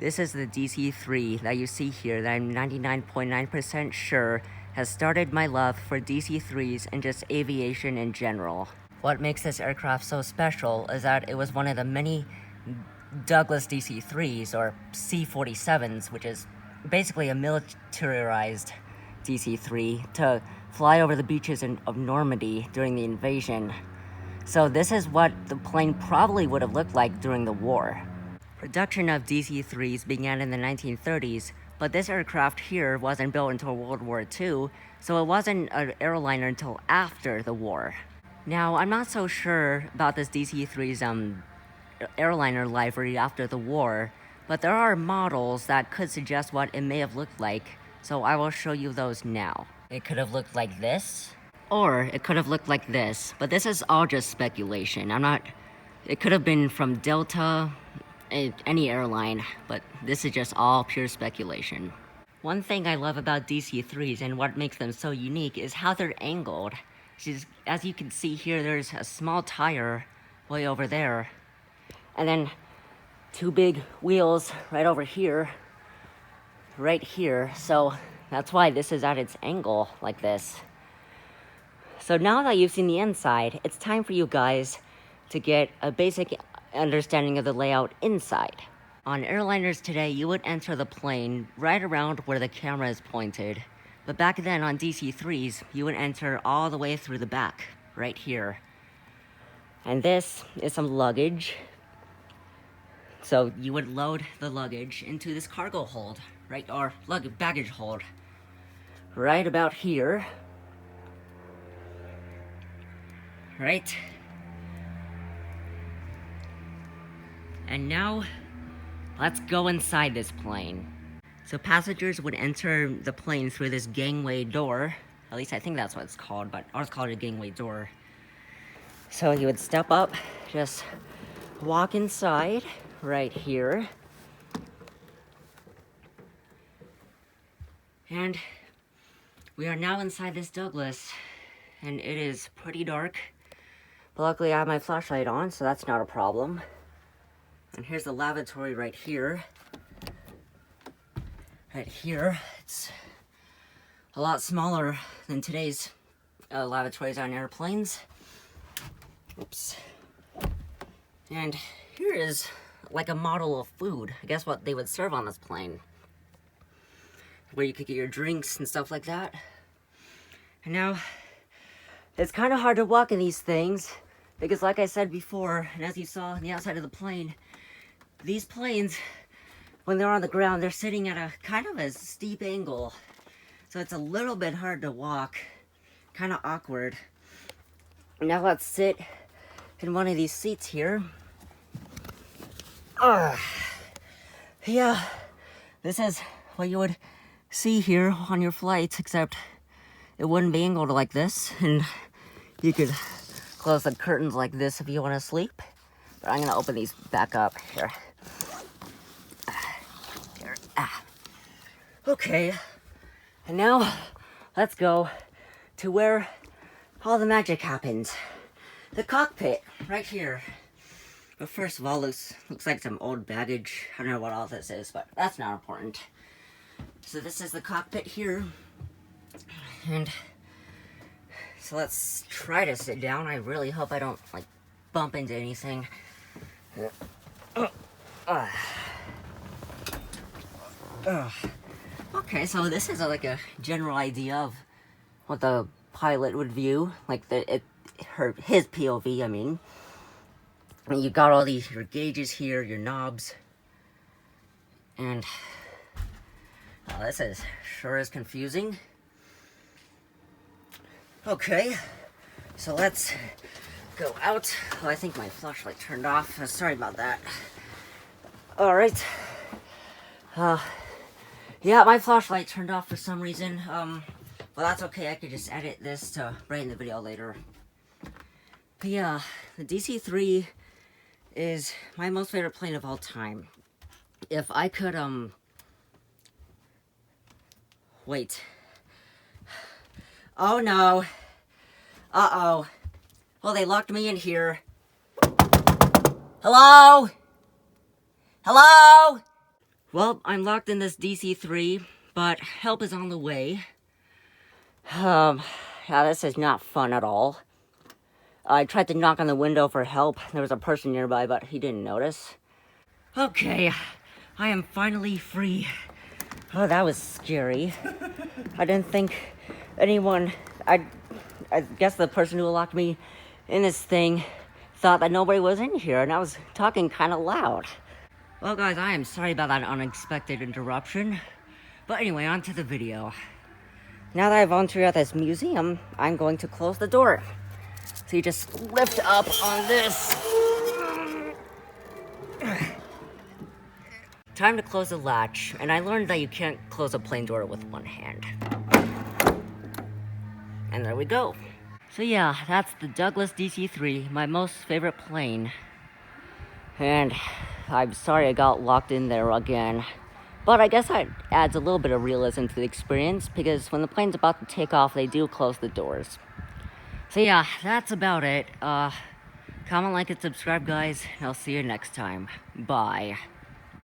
This is the DC-3 that you see here that I'm 99.9% sure has started my love for DC-3s and just aviation in general. What makes this aircraft so special is that it was one of the many Douglas DC-3s, or C-47s, which is basically a militarized DC-3, to fly over the beaches of Normandy during the invasion. So this is what the plane probably would have looked like during the war. Production of DC-3s began in the 1930s, but this aircraft here wasn't built until World War II, so it wasn't an airliner until after the war. Now, I'm not so sure about this DC-3's airliner livery after the war, but there are models that could suggest what it may have looked like, so I will show you those now. It could have looked like this, or it could have looked like this, but this is all just speculation. It could have been from Delta, any airline, but this is just all pure speculation. One thing I love about DC-3s and what makes them so unique is how they're angled. As you can see here, there's a small tire way over there, and then two big wheels right over here, right here, so that's why this is at its angle like this. So now that you've seen the inside, it's time for you guys to get a basic understanding of the layout inside. On airliners today, you would enter the plane right around where the camera is pointed, but back then on DC-3s, you would enter all the way through the back, right here. And this is some luggage. So you would load the luggage into this cargo hold, right, or baggage hold, right about here. Right? And now, let's go inside this plane. So passengers would enter the plane through this gangway door. At least I think that's what it's called, but ours called it a gangway door. So you would step up, just walk inside, right here. And we are now inside this Douglas, and it is pretty dark. But luckily I have my flashlight on, so that's not a problem. And here's the lavatory right here. Right here. It's a lot smaller than today's lavatories on airplanes. Oops. And here is like a model of food. I guess what they would serve on this plane, where you could get your drinks and stuff like that. And now, it's kind of hard to walk in these things, because like I said before, and as you saw on the outside of the plane, these planes, when they're on the ground, they're sitting at a kind of a steep angle. So it's a little bit hard to walk, kind of awkward. Now let's sit in one of these seats here. Yeah, this is what you would see here on your flights, except it wouldn't be angled like this, and you could close the curtains like this if you want to sleep. But I'm gonna open these back up here. Okay, and now let's go to where all the magic happens. The cockpit, right here. But first of all, looks like some old baggage. I don't know what all this is, but that's not important. So this is the cockpit here. And so let's try to sit down. I really hope I don't, like, bump into anything. Okay, so this is like a general idea of what the pilot would view, like his POV, I mean. And you got all your gauges here, your knobs, and this sure is confusing. Okay, so let's go out. Oh, I think my flashlight turned off. Sorry about that. All right. Yeah, my flashlight turned off for some reason. Well, that's okay. I could just edit this to brighten the video later. But yeah, the DC-3 is my most favorite plane of all time. If I could, wait. Oh no. Uh-oh. Well, they locked me in here. Hello? Hello? Well, I'm locked in this DC-3, but help is on the way. Yeah, this is not fun at all. I tried to knock on the window for help. There was a person nearby, but he didn't notice. Okay, I am finally free. Oh, that was scary. I didn't think anyone... I guess the person who locked me in this thing thought that nobody was in here, and I was talking kind of loud. Well, guys, I am sorry about that unexpected interruption. But anyway, on to the video. Now that I volunteered at this museum, I'm going to close the door. So you just lift up on this. Time to close the latch, and I learned that you can't close a plane door with one hand. And there we go. So yeah, that's the Douglas DC-3, my most favorite plane. And I'm sorry I got locked in there again. But I guess that adds a little bit of realism to the experience, because when the plane's about to take off, they do close the doors. So yeah, that's about it. Comment, like, and subscribe, guys, and I'll see you next time. Bye.